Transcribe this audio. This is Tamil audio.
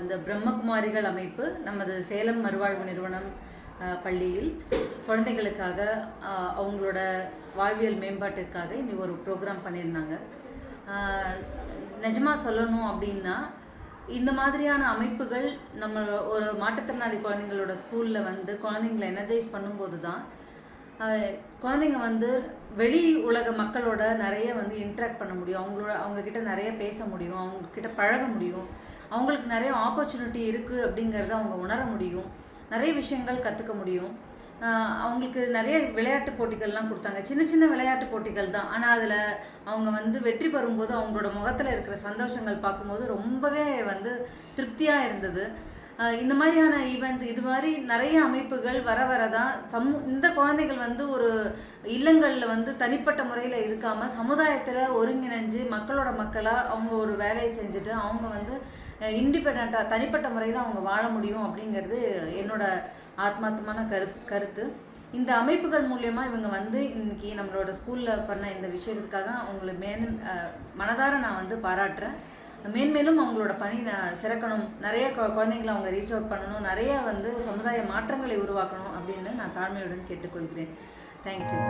இந்த பிரம்மகுமாரிகள் அமைப்பு நமது சேலம் மறுவாழ்வு நிறுவனம் பள்ளியில் குழந்தைகளுக்காக அவங்களோட வாழ்வியல் மேம்பாட்டிற்காக இன்னைக்கு ஒரு ப்ரோக்ராம் பண்ணியிருந்தாங்க. நிஜமாக சொல்லணும் அப்படின்னா, இந்த மாதிரியான அமைப்புகள் நம்ம ஒரு மாற்றுத்திறனாளி குழந்தைங்களோட ஸ்கூலில் வந்து குழந்தைங்களை எனர்ஜைஸ் பண்ணும்போது தான் குழந்தைங்க வந்து வெளி உலக மக்களோட நிறைய வந்து இன்ட்ராக்ட் பண்ண முடியும், அவங்கக்கிட்ட நிறைய பேச முடியும், அவங்கக்கிட்ட பழக முடியும், அவங்களுக்கு நிறைய ஆப்பர்ச்சுனிட்டி இருக்குது அப்படிங்கிறத அவங்க உணர முடியும், நிறைய விஷயங்கள் கற்றுக்க முடியும். அவங்களுக்கு நிறைய விளையாட்டு போட்டிகள்லாம் கொடுத்தாங்க. சின்ன சின்ன விளையாட்டு போட்டிகள் தான், ஆனால் அதில் அவங்க வந்து வெற்றி பெறும்போது அவங்களோட முகத்தில் இருக்கிற சந்தோஷங்கள் பார்க்கும்போது ரொம்பவே வந்து திருப்தியாக இருந்தது. இந்த மாதிரியான ஈவெண்ட்ஸ், இது மாதிரி நிறைய அமைப்புகள் வர தான் இந்த குழந்தைகள் வந்து ஒரு இல்லங்களில் வந்து தனிப்பட்ட முறையில் இருக்காமல் சமுதாயத்தில் ஒருங்கிணைஞ்சு மக்களோட மக்களாக அவங்க ஒரு வேலையை செஞ்சுட்டு அவங்க வந்து இண்டிபெண்ட்டாக தனிப்பட்ட முறையில் அவங்க வாழ முடியும் அப்படிங்கிறது என்னோட ஆத்மார்த்தமான கருத்து. இந்த அமைப்புகள் மூலயமா இவங்க வந்து இன்னைக்கு நம்மளோட ஸ்கூலில் பண்ண இந்த விஷயத்துக்காக அவங்களை மனதார நான் வந்து பாராட்டுறேன். மேன்மேலும் அவங்களோட பணி சிறக்கணும், நிறைய குழந்தைங்களை அவங்க ரீச் அவுட் பண்ணணும், நிறைய வந்து சமுதாய மாற்றங்களை உருவாக்கணும் அப்படின்னு நான் தாழ்மையுடன் கேட்டுக்கொள்கிறேன். தேங்க்யூ.